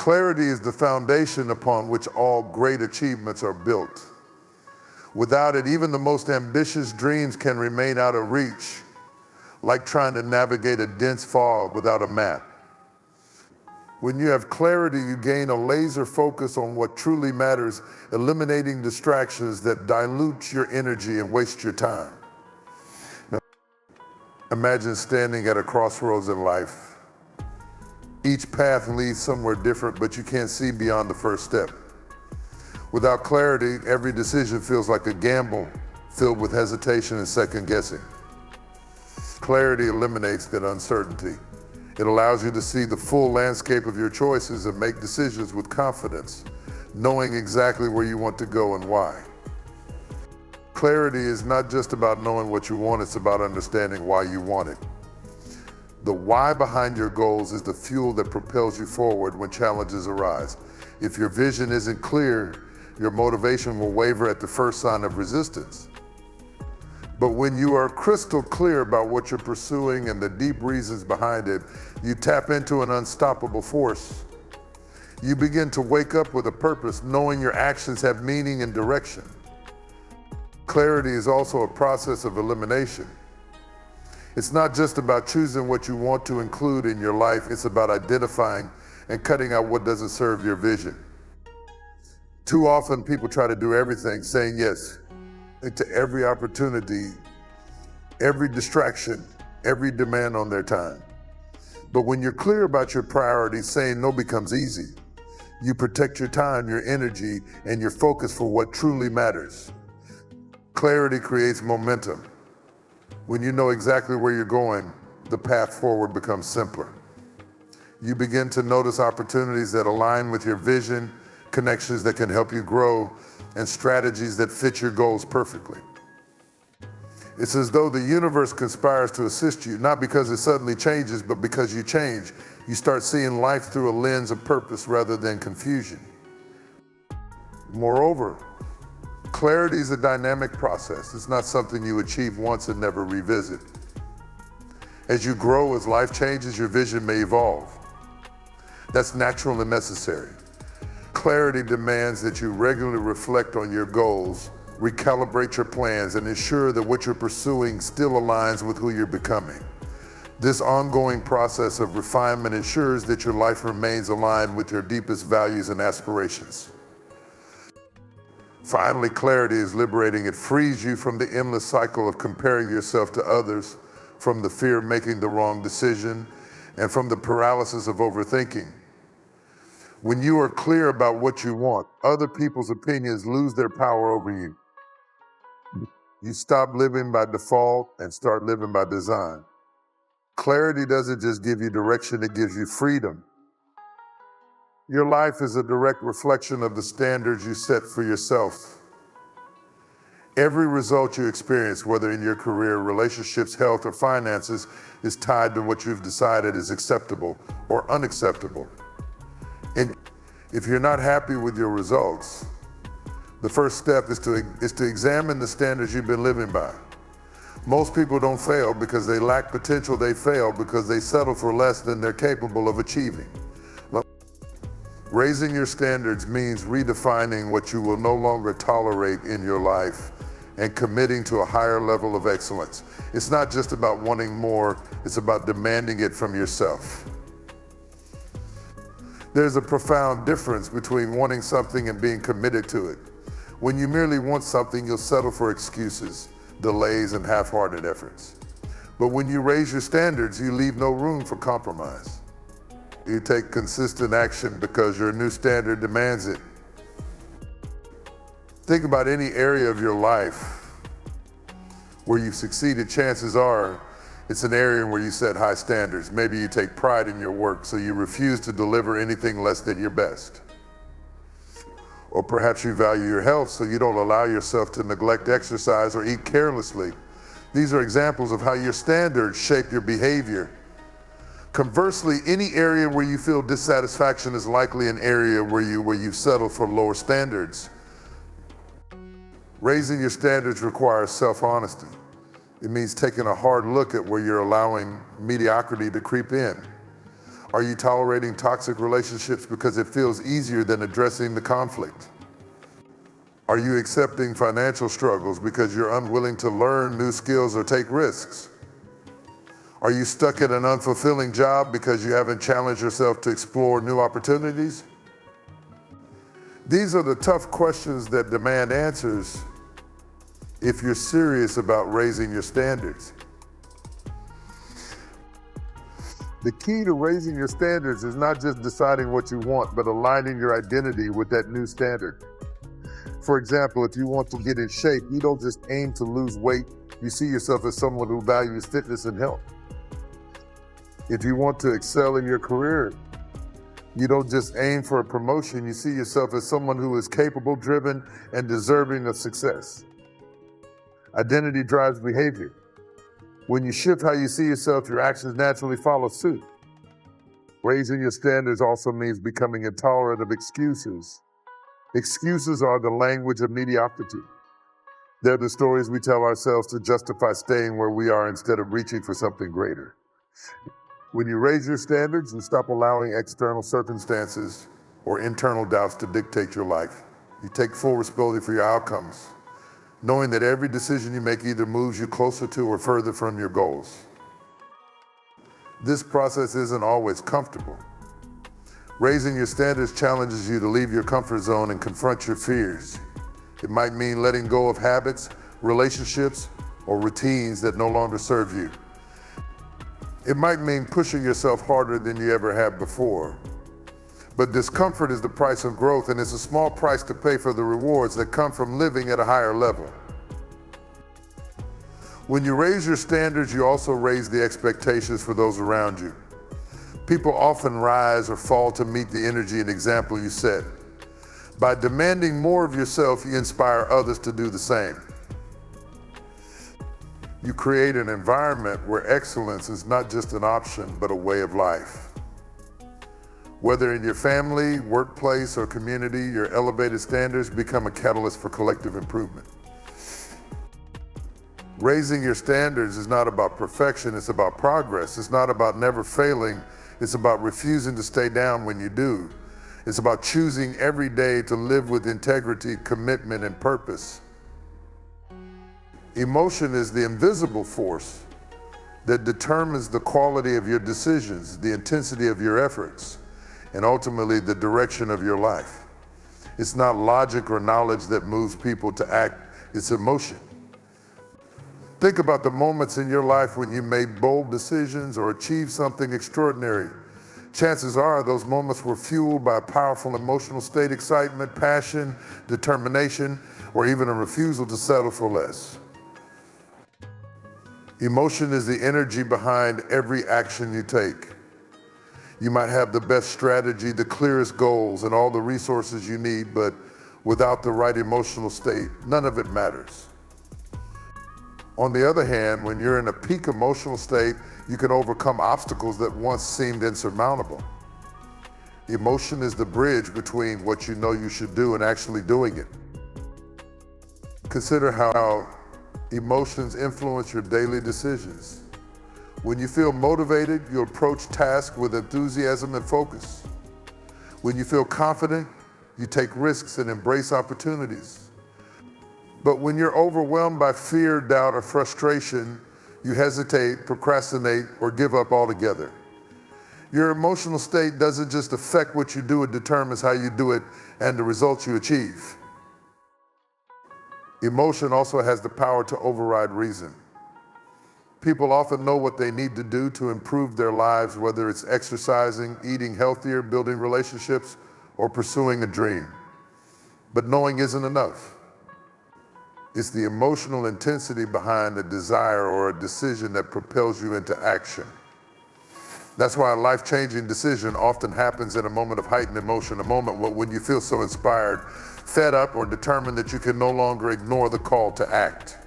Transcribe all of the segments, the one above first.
Clarity is the foundation upon which all great achievements are built. Without it, even the most ambitious dreams can remain out of reach, like trying to navigate a dense fog without a map. When you have clarity, you gain a laser focus on what truly matters, eliminating distractions that dilute your energy and waste your time. Now, imagine standing at a crossroads in life. Each path leads somewhere different, but you can't see beyond the first step. Without clarity, every decision feels like a gamble filled with hesitation and second guessing. Clarity eliminates that uncertainty. It allows you to see the full landscape of your choices and make decisions with confidence, knowing exactly where you want to go and why. Clarity is not just about knowing what you want, it's about understanding why you want it. The why behind your goals is the fuel that propels you forward when challenges arise. If your vision isn't clear, your motivation will waver at the first sign of resistance. But when you are crystal clear about what you're pursuing and the deep reasons behind it, you tap into an unstoppable force. You begin to wake up with a purpose, knowing your actions have meaning and direction. Clarity is also a process of elimination. It's not just about choosing what you want to include in your life, it's about identifying and cutting out what doesn't serve your vision. Too often people try to do everything, saying yes to every opportunity, every distraction, every demand on their time. But when you're clear about your priorities, saying no becomes easy. You protect your time, your energy, and your focus for what truly matters. Clarity creates momentum. When you know exactly where you're going, the path forward becomes simpler. You begin to notice opportunities that align with your vision, connections that can help you grow, and strategies that fit your goals perfectly. It's as though the universe conspires to assist you, not because it suddenly changes, but because you change. You start seeing life through a lens of purpose rather than confusion. Moreover, clarity is a dynamic process. It's not something you achieve once and never revisit. As you grow, as life changes, your vision may evolve. That's natural and necessary. Clarity demands that you regularly reflect on your goals, recalibrate your plans, and ensure that what you're pursuing still aligns with who you're becoming. This ongoing process of refinement ensures that your life remains aligned with your deepest values and aspirations. Finally, clarity is liberating. It frees you from the endless cycle of comparing yourself to others, from the fear of making the wrong decision, and from the paralysis of overthinking. When you are clear about what you want, other people's opinions lose their power over you. You stop living by default and start living by design. Clarity doesn't just give you direction, it gives you freedom. Your life is a direct reflection of the standards you set for yourself. Every result you experience, whether in your career, relationships, health, or finances, is tied to what you've decided is acceptable or unacceptable. And if you're not happy with your results, the first step is to examine the standards you've been living by. Most people don't fail because they lack potential, they fail because they settle for less than they're capable of achieving. Raising your standards means redefining what you will no longer tolerate in your life and committing to a higher level of excellence. It's not just about wanting more, it's about demanding it from yourself. There's a profound difference between wanting something and being committed to it. When you merely want something, you'll settle for excuses, delays, and half-hearted efforts. But when you raise your standards, you leave no room for compromise. You take consistent action because your new standard demands it. Think about any area of your life where you've succeeded. Chances are it's an area where you set high standards. Maybe you take pride in your work, so you refuse to deliver anything less than your best. Or perhaps you value your health, so you don't allow yourself to neglect exercise or eat carelessly. These are examples of how your standards shape your behavior. Conversely, any area where you feel dissatisfaction is likely an area where you've settled for lower standards. Raising your standards requires self-honesty. It means taking a hard look at where you're allowing mediocrity to creep in. Are you tolerating toxic relationships because it feels easier than addressing the conflict? Are you accepting financial struggles because you're unwilling to learn new skills or take risks? Are you stuck at an unfulfilling job because you haven't challenged yourself to explore new opportunities? These are the tough questions that demand answers if you're serious about raising your standards. The key to raising your standards is not just deciding what you want, but aligning your identity with that new standard. For example, if you want to get in shape, you don't just aim to lose weight, you see yourself as someone who values fitness and health. If you want to excel in your career, you don't just aim for a promotion, you see yourself as someone who is capable, driven, and deserving of success. Identity drives behavior. When you shift how you see yourself, your actions naturally follow suit. Raising your standards also means becoming intolerant of excuses. Excuses are the language of mediocrity. They're the stories we tell ourselves to justify staying where we are instead of reaching for something greater. When you raise your standards and stop allowing external circumstances or internal doubts to dictate your life, you take full responsibility for your outcomes, knowing that every decision you make either moves you closer to or further from your goals. This process isn't always comfortable. Raising your standards challenges you to leave your comfort zone and confront your fears. It might mean letting go of habits, relationships, or routines that no longer serve you. It might mean pushing yourself harder than you ever have before. But discomfort is the price of growth, and it's a small price to pay for the rewards that come from living at a higher level. When you raise your standards, you also raise the expectations for those around you. People often rise or fall to meet the energy and example you set. By demanding more of yourself, you inspire others to do the same. You create an environment where excellence is not just an option, but a way of life. Whether in your family, workplace, or community, your elevated standards become a catalyst for collective improvement. Raising your standards is not about perfection, it's about progress. It's not about never failing, it's about refusing to stay down when you do. It's about choosing every day to live with integrity, commitment, and purpose. Emotion is the invisible force that determines the quality of your decisions, the intensity of your efforts, and ultimately the direction of your life. It's not logic or knowledge that moves people to act, it's emotion. Think about the moments in your life when you made bold decisions or achieved something extraordinary. Chances are those moments were fueled by a powerful emotional state, excitement, passion, determination, or even a refusal to settle for less. Emotion is the energy behind every action you take. You might have the best strategy, the clearest goals, and all the resources you need, but without the right emotional state, none of it matters. On the other hand, when you're in a peak emotional state, you can overcome obstacles that once seemed insurmountable. Emotion is the bridge between what you know you should do and actually doing it. Consider how emotions influence your daily decisions. When you feel motivated, you approach tasks with enthusiasm and focus. When you feel confident, you take risks and embrace opportunities. But when you're overwhelmed by fear, doubt, or frustration, you hesitate, procrastinate, or give up altogether. Your emotional state doesn't just affect what you do, it determines how you do it and the results you achieve. Emotion also has the power to override reason. People often know what they need to do to improve their lives, whether it's exercising, eating healthier, building relationships, or pursuing a dream. But knowing isn't enough. It's the emotional intensity behind a desire or a decision that propels you into action. That's why a life-changing decision often happens in a moment of heightened emotion, a moment when you feel so inspired, fed up, or determined that you can no longer ignore the call to act.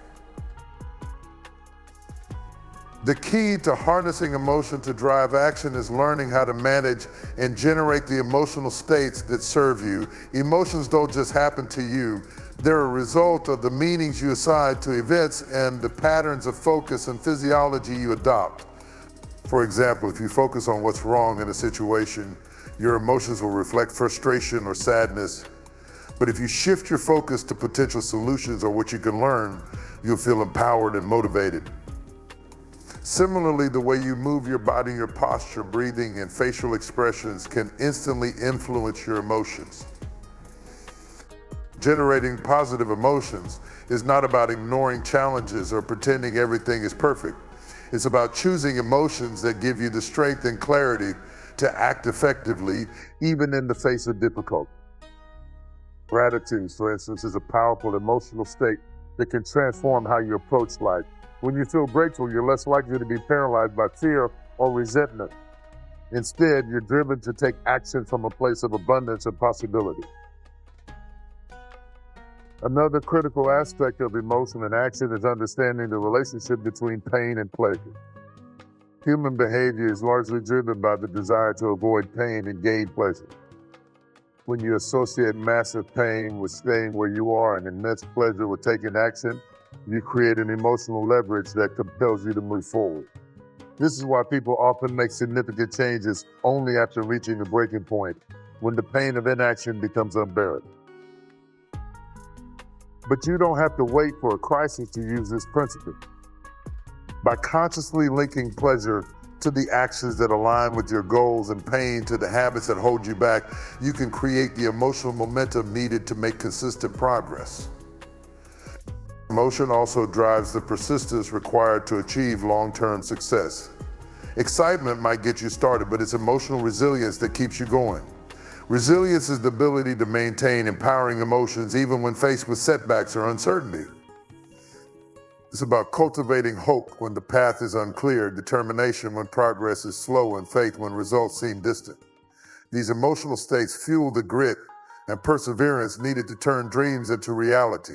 The key to harnessing emotion to drive action is learning how to manage and generate the emotional states that serve you. Emotions don't just happen to you. They're a result of the meanings you assign to events and the patterns of focus and physiology you adopt. For example, if you focus on what's wrong in a situation, your emotions will reflect frustration or sadness. But if you shift your focus to potential solutions or what you can learn, you'll feel empowered and motivated. Similarly, the way you move your body, your posture, breathing, and facial expressions can instantly influence your emotions. Generating positive emotions is not about ignoring challenges or pretending everything is perfect. It's about choosing emotions that give you the strength and clarity to act effectively, even in the face of difficulty. Gratitude, for instance, is a powerful emotional state that can transform how you approach life. When you feel grateful, you're less likely to be paralyzed by fear or resentment. Instead, you're driven to take action from a place of abundance and possibility. Another critical aspect of emotion and action is understanding the relationship between pain and pleasure. Human behavior is largely driven by the desire to avoid pain and gain pleasure. When you associate massive pain with staying where you are and immense pleasure with taking action, you create an emotional leverage that compels you to move forward. This is why people often make significant changes only after reaching a breaking point, when the pain of inaction becomes unbearable. But you don't have to wait for a crisis to use this principle. By consciously linking pleasure to the actions that align with your goals and pain to the habits that hold you back, you can create the emotional momentum needed to make consistent progress. Emotion also drives the persistence required to achieve long-term success. Excitement might get you started, but it's emotional resilience that keeps you going. Resilience is the ability to maintain empowering emotions even when faced with setbacks or uncertainty. It's about cultivating hope when the path is unclear, determination when progress is slow, and faith when results seem distant. These emotional states fuel the grit and perseverance needed to turn dreams into reality.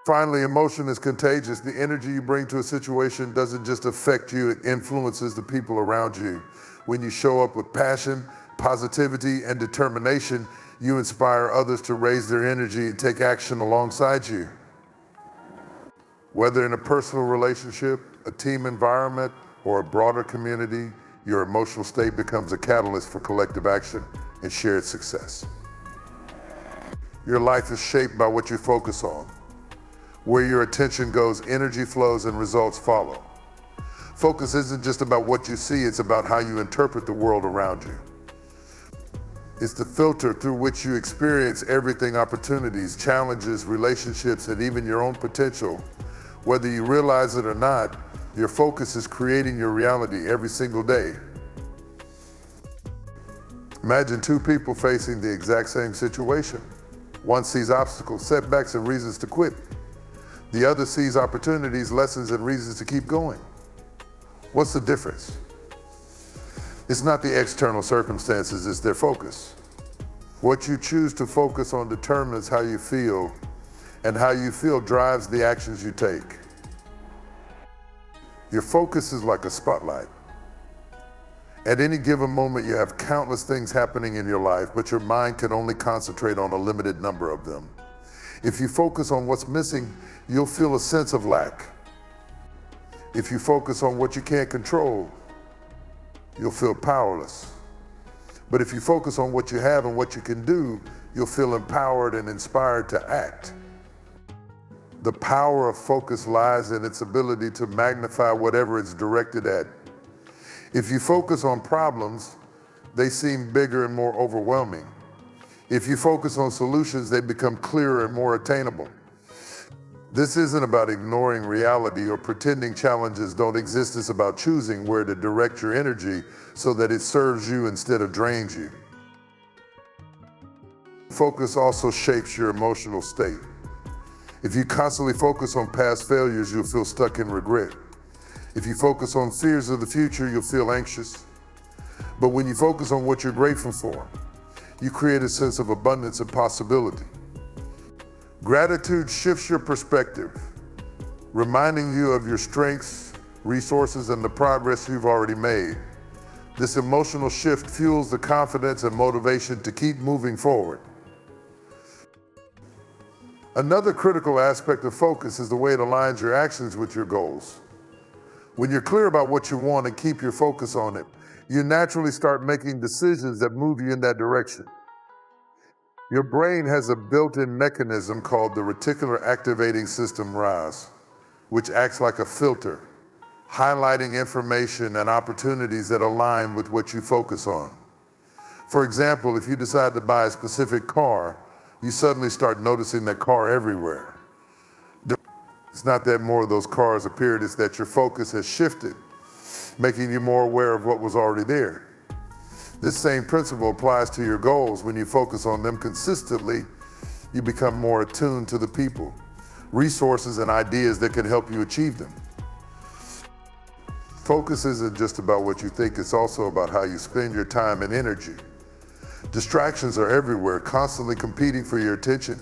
Finally, emotion is contagious. The energy you bring to a situation doesn't just affect you, it influences the people around you. When you show up with passion, positivity, and determination, you inspire others to raise their energy and take action alongside you. Whether in a personal relationship, a team environment, or a broader community, your emotional state becomes a catalyst for collective action and shared success. Your life is shaped by what you focus on. Where your attention goes, energy flows and results follow. Focus isn't just about what you see, it's about how you interpret the world around you. It's the filter through which you experience everything: opportunities, challenges, relationships, and even your own potential. Whether you realize it or not, your focus is creating your reality every single day. Imagine two people facing the exact same situation. One sees obstacles, setbacks, and reasons to quit. The other sees opportunities, lessons, and reasons to keep going. What's the difference? It's not the external circumstances, it's their focus. What you choose to focus on determines how you feel, and how you feel drives the actions you take. Your focus is like a spotlight. At any given moment, you have countless things happening in your life, but your mind can only concentrate on a limited number of them. If you focus on what's missing, you'll feel a sense of lack. If you focus on what you can't control, you'll feel powerless. But if you focus on what you have and what you can do, you'll feel empowered and inspired to act. The power of focus lies in its ability to magnify whatever it's directed at. If you focus on problems, they seem bigger and more overwhelming. If you focus on solutions, they become clearer and more attainable. This isn't about ignoring reality or pretending challenges don't exist. It's about choosing where to direct your energy so that it serves you instead of drains you. Focus also shapes your emotional state. If you constantly focus on past failures, you'll feel stuck in regret. If you focus on fears of the future, you'll feel anxious. But when you focus on what you're grateful for, you create a sense of abundance and possibility. Gratitude shifts your perspective, reminding you of your strengths, resources, and the progress you've already made. This emotional shift fuels the confidence and motivation to keep moving forward. Another critical aspect of focus is the way it aligns your actions with your goals. When you're clear about what you want and keep your focus on it, you naturally start making decisions that move you in that direction. Your brain has a built-in mechanism called the reticular activating system RAS, which acts like a filter, highlighting information and opportunities that align with what you focus on. For example, if you decide to buy a specific car, you suddenly start noticing that car everywhere. It's not that more of those cars appeared, it's that your focus has shifted, making you more aware of what was already there. This same principle applies to your goals. When you focus on them consistently, you become more attuned to the people, resources, and ideas that can help you achieve them. Focus isn't just about what you think, it's also about how you spend your time and energy. Distractions are everywhere, constantly competing for your attention.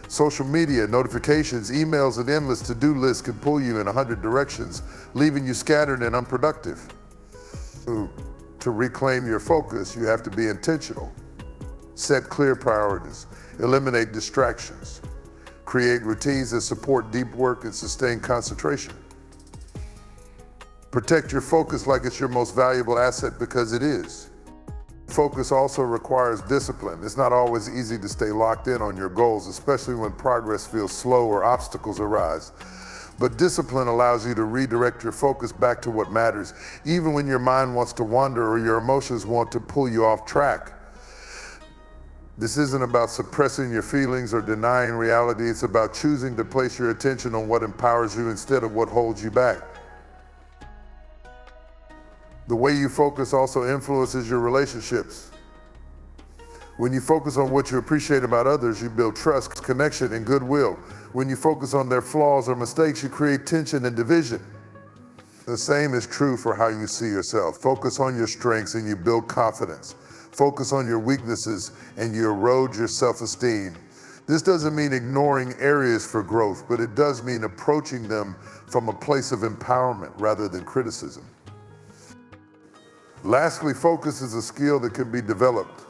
Social media, notifications, emails, and endless to-do lists can pull you in 100 directions, leaving you scattered and unproductive. To reclaim your focus, you have to be intentional. Set clear priorities, eliminate distractions, create routines that support deep work and sustain concentration. Protect your focus like it's your most valuable asset, because it is. Focus also requires discipline. It's not always easy to stay locked in on your goals, especially when progress feels slow or obstacles arise. But discipline allows you to redirect your focus back to what matters, even when your mind wants to wander or your emotions want to pull you off track. This isn't about suppressing your feelings or denying reality. It's about choosing to place your attention on what empowers you instead of what holds you back. The way you focus also influences your relationships. When you focus on what you appreciate about others, you build trust, connection, and goodwill. When you focus on their flaws or mistakes, you create tension and division. The same is true for how you see yourself. Focus on your strengths and you build confidence. Focus on your weaknesses and you erode your self-esteem. This doesn't mean ignoring areas for growth, but it does mean approaching them from a place of empowerment rather than criticism. Lastly, focus is a skill that can be developed.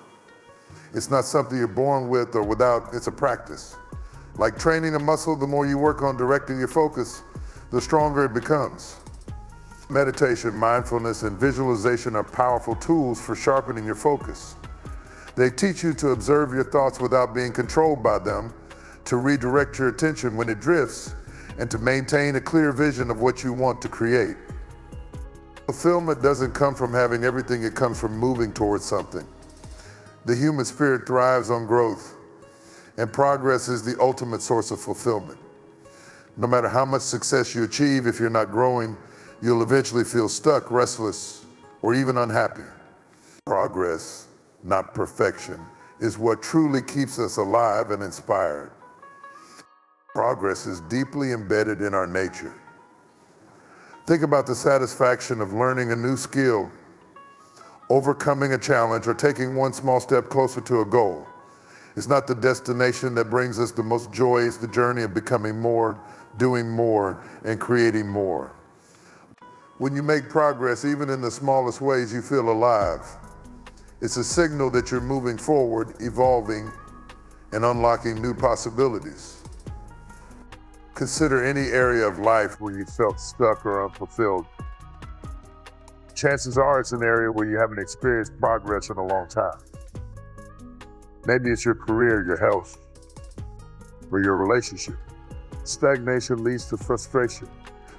It's not something you're born with or without, it's a practice. Like training a muscle, the more you work on directing your focus, the stronger it becomes. Meditation, mindfulness, and visualization are powerful tools for sharpening your focus. They teach you to observe your thoughts without being controlled by them, to redirect your attention when it drifts, and to maintain a clear vision of what you want to create. Fulfillment doesn't come from having everything, it comes from moving towards something. The human spirit thrives on growth, and progress is the ultimate source of fulfillment. No matter how much success you achieve, if you're not growing, you'll eventually feel stuck, restless, or even unhappy. Progress, not perfection, is what truly keeps us alive and inspired. Progress is deeply embedded in our nature. Think about the satisfaction of learning a new skill, overcoming a challenge, or taking one small step closer to a goal. It's not the destination that brings us the most joy, it's the journey of becoming more, doing more, and creating more. When you make progress, even in the smallest ways, you feel alive. It's a signal that you're moving forward, evolving, and unlocking new possibilities. Consider any area of life where you felt stuck or unfulfilled. Chances are it's an area where you haven't experienced progress in a long time. Maybe it's your career, your health, or your relationship. Stagnation leads to frustration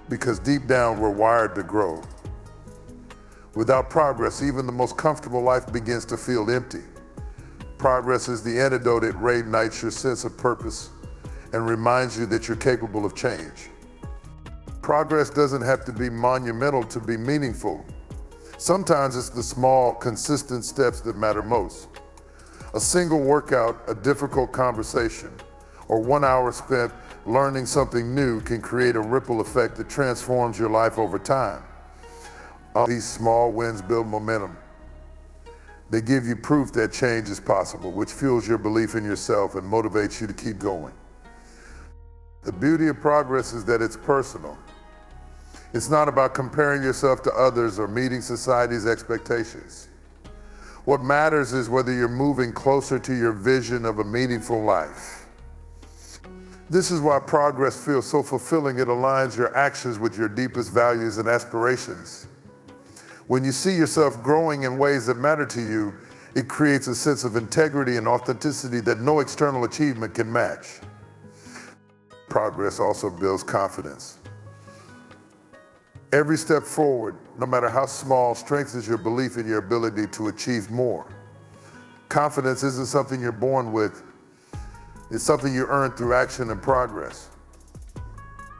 because deep down we're wired to grow. Without progress, even the most comfortable life begins to feel empty. Progress is the antidote. It reignites your sense of purpose and reminds you that you're capable of change. Progress doesn't have to be monumental to be meaningful. Sometimes it's the small, consistent steps that matter most. A single workout, a difficult conversation, or 1 hour spent learning something new can create a ripple effect that transforms your life over time. All these small wins build momentum. They give you proof that change is possible, which fuels your belief in yourself and motivates you to keep going. The beauty of progress is that it's personal. It's not about comparing yourself to others or meeting society's expectations. What matters is whether you're moving closer to your vision of a meaningful life. This is why progress feels so fulfilling. It aligns your actions with your deepest values and aspirations. When you see yourself growing in ways that matter to you, it creates a sense of integrity and authenticity that no external achievement can match. Progress also builds confidence. Every step forward, no matter how small, strengthens your belief in your ability to achieve more. Confidence isn't something you're born with, it's something you earn through action and progress.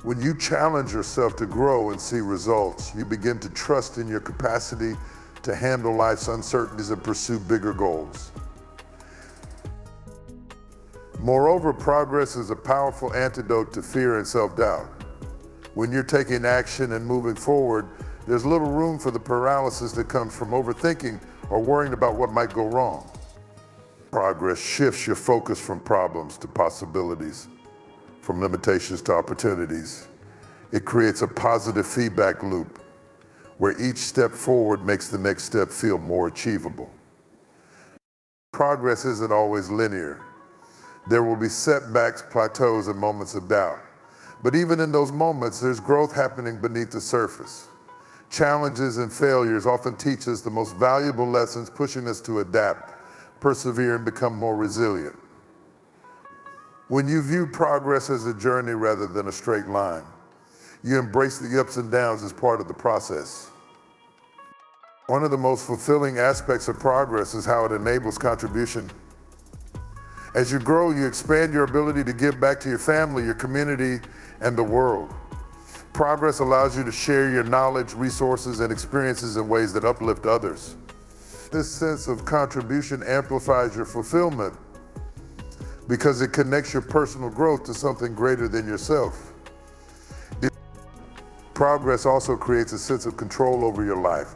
When you challenge yourself to grow and see results, you begin to trust in your capacity to handle life's uncertainties and pursue bigger goals. Moreover, progress is a powerful antidote to fear and self-doubt. When you're taking action and moving forward, there's little room for the paralysis that comes from overthinking or worrying about what might go wrong. Progress shifts your focus from problems to possibilities, from limitations to opportunities. It creates a positive feedback loop where each step forward makes the next step feel more achievable. Progress isn't always linear. There will be setbacks, plateaus, and moments of doubt. But even in those moments, there's growth happening beneath the surface. Challenges and failures often teach us the most valuable lessons, pushing us to adapt, persevere, and become more resilient. When you view progress as a journey rather than a straight line, you embrace the ups and downs as part of the process. One of the most fulfilling aspects of progress is how it enables contribution. As you grow, you expand your ability to give back to your family, your community, and the world. Progress allows you to share your knowledge, resources, and experiences in ways that uplift others. This sense of contribution amplifies your fulfillment because it connects your personal growth to something greater than yourself. Progress also creates a sense of control over your life.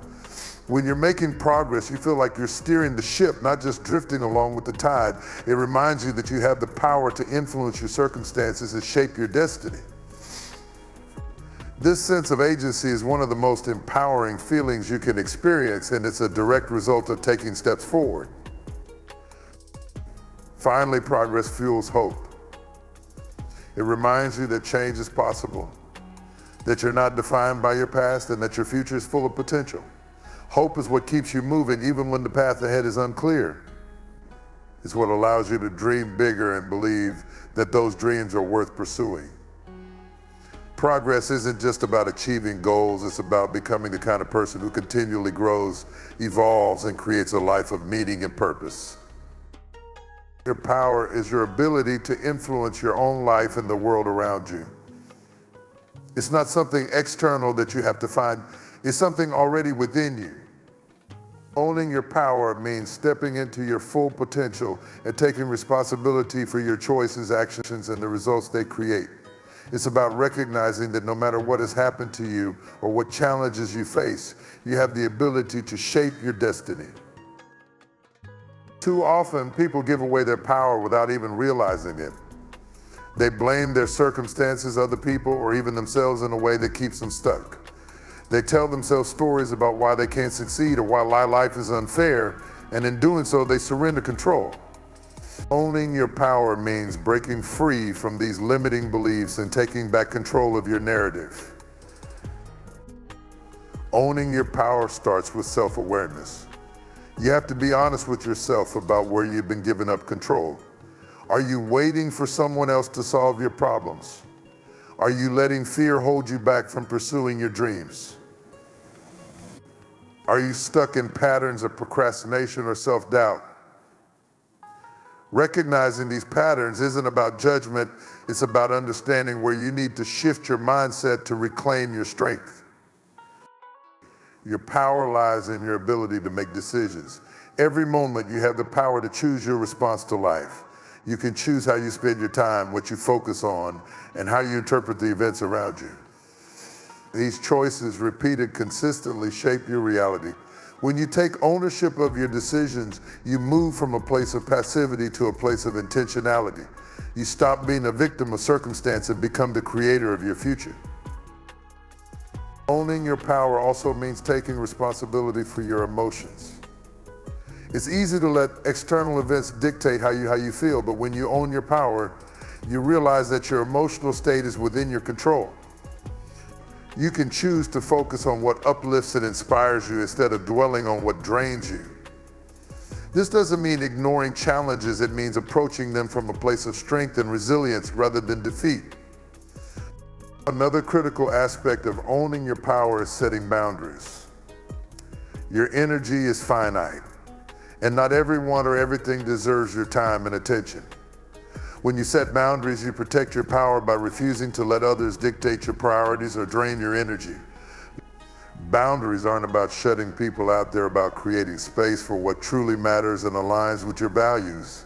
When you're making progress, you feel like you're steering the ship, not just drifting along with the tide. It reminds you that you have the power to influence your circumstances and shape your destiny. This sense of agency is one of the most empowering feelings you can experience, and it's a direct result of taking steps forward. Finally, progress fuels hope. It reminds you that change is possible, that you're not defined by your past, and that your future is full of potential. Hope is what keeps you moving even when the path ahead is unclear. It's what allows you to dream bigger and believe that those dreams are worth pursuing. Progress isn't just about achieving goals, it's about becoming the kind of person who continually grows, evolves, and creates a life of meaning and purpose. Your power is your ability to influence your own life and the world around you. It's not something external that you have to find, it's something already within you. Owning your power means stepping into your full potential and taking responsibility for your choices, actions, and the results they create. It's about recognizing that no matter what has happened to you or what challenges you face, you have the ability to shape your destiny. Too often, people give away their power without even realizing it. They blame their circumstances, other people, or even themselves in a way that keeps them stuck. They tell themselves stories about why they can't succeed or why life is unfair, and in doing so, they surrender control. Owning your power means breaking free from these limiting beliefs and taking back control of your narrative. Owning your power starts with self-awareness. You have to be honest with yourself about where you've been giving up control. Are you waiting for someone else to solve your problems? Are you letting fear hold you back from pursuing your dreams? Are you stuck in patterns of procrastination or self-doubt? Recognizing these patterns isn't about judgment, it's about understanding where you need to shift your mindset to reclaim your strength. Your power lies in your ability to make decisions. Every moment you have the power to choose your response to life. You can choose how you spend your time, what you focus on, and how you interpret the events around you. These choices, repeated consistently, shape your reality. When you take ownership of your decisions, you move from a place of passivity to a place of intentionality. You stop being a victim of circumstance and become the creator of your future. Owning your power also means taking responsibility for your emotions. It's easy to let external events dictate how you feel, but when you own your power, You realize that your emotional state is within your control. You can choose to focus on what uplifts and inspires you instead of dwelling on what drains you. This doesn't mean ignoring challenges, it means approaching them from a place of strength and resilience rather than defeat. Another critical aspect of owning your power is setting boundaries. Your energy is finite, and not everyone or everything deserves your time and attention. When you set boundaries, you protect your power by refusing to let others dictate your priorities or drain your energy. Boundaries aren't about shutting people out, they're about creating space for what truly matters and aligns with your values.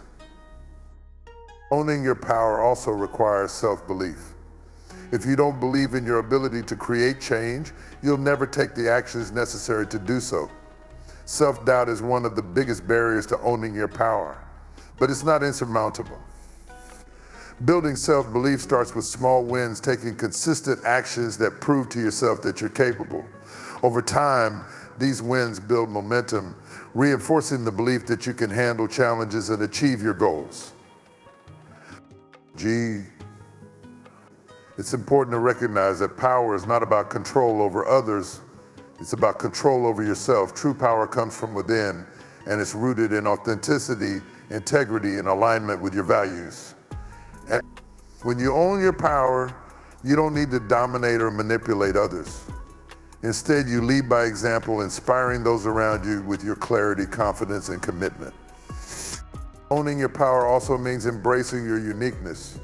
Owning your power also requires self-belief. If you don't believe in your ability to create change, you'll never take the actions necessary to do so. Self-doubt is one of the biggest barriers to owning your power, but it's not insurmountable. Building self-belief starts with small wins, taking consistent actions that prove to yourself that you're capable. Over time, these wins build momentum, reinforcing the belief that you can handle challenges and achieve your goals. It's important to recognize that power is not about control over others, it's about control over yourself. True power comes from within, and it's rooted in authenticity, integrity, and alignment with your values. And when you own your power, you don't need to dominate or manipulate others. Instead, you lead by example, inspiring those around you with your clarity, confidence, and commitment. Owning your power also means embracing your uniqueness.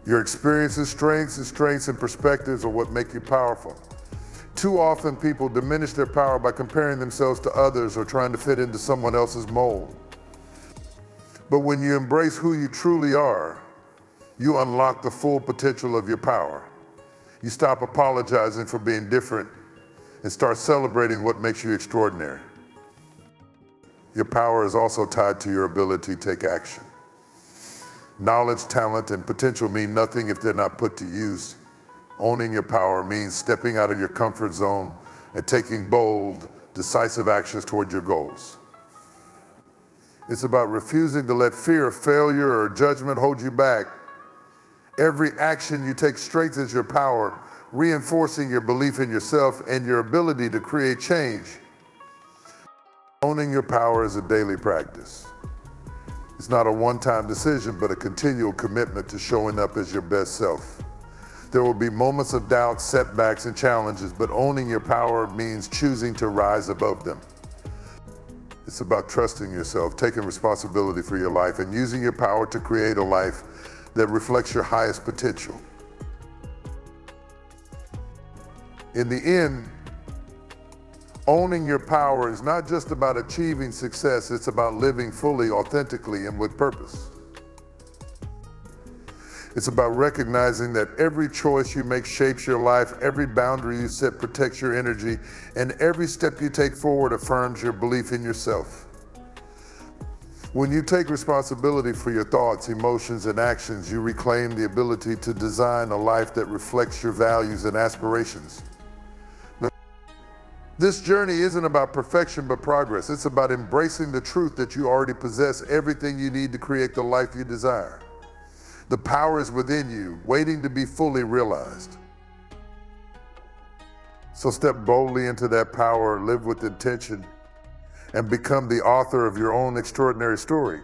Your experiences, strengths, and perspectives are what make you powerful. Too often, people diminish their power by comparing themselves to others or trying to fit into someone else's mold. But when you embrace who you truly are, you unlock the full potential of your power. You stop apologizing for being different and start celebrating what makes you extraordinary. Your power is also tied to your ability to take action. Knowledge, talent, and potential mean nothing if they're not put to use. Owning your power means stepping out of your comfort zone and taking bold, decisive actions toward your goals. It's about refusing to let fear of failure or judgment hold you back. Every action you take strengthens your power, reinforcing your belief in yourself and your ability to create change. Owning your power is a daily practice. It's not a one-time decision, but a continual commitment to showing up as your best self. There will be moments of doubt, setbacks, and challenges, but owning your power means choosing to rise above them. It's about trusting yourself, taking responsibility for your life, and using your power to create a life that reflects your highest potential. In the end, owning your power is not just about achieving success, it's about living fully, authentically, and with purpose. It's about recognizing that every choice you make shapes your life, every boundary you set protects your energy, and every step you take forward affirms your belief in yourself. When you take responsibility for your thoughts, emotions, and actions, you reclaim the ability to design a life that reflects your values and aspirations. This journey isn't about perfection but progress. It's about embracing the truth that you already possess everything you need to create the life you desire. The power is within you, waiting to be fully realized. So step boldly into that power, live with intention, and become the author of your own extraordinary story.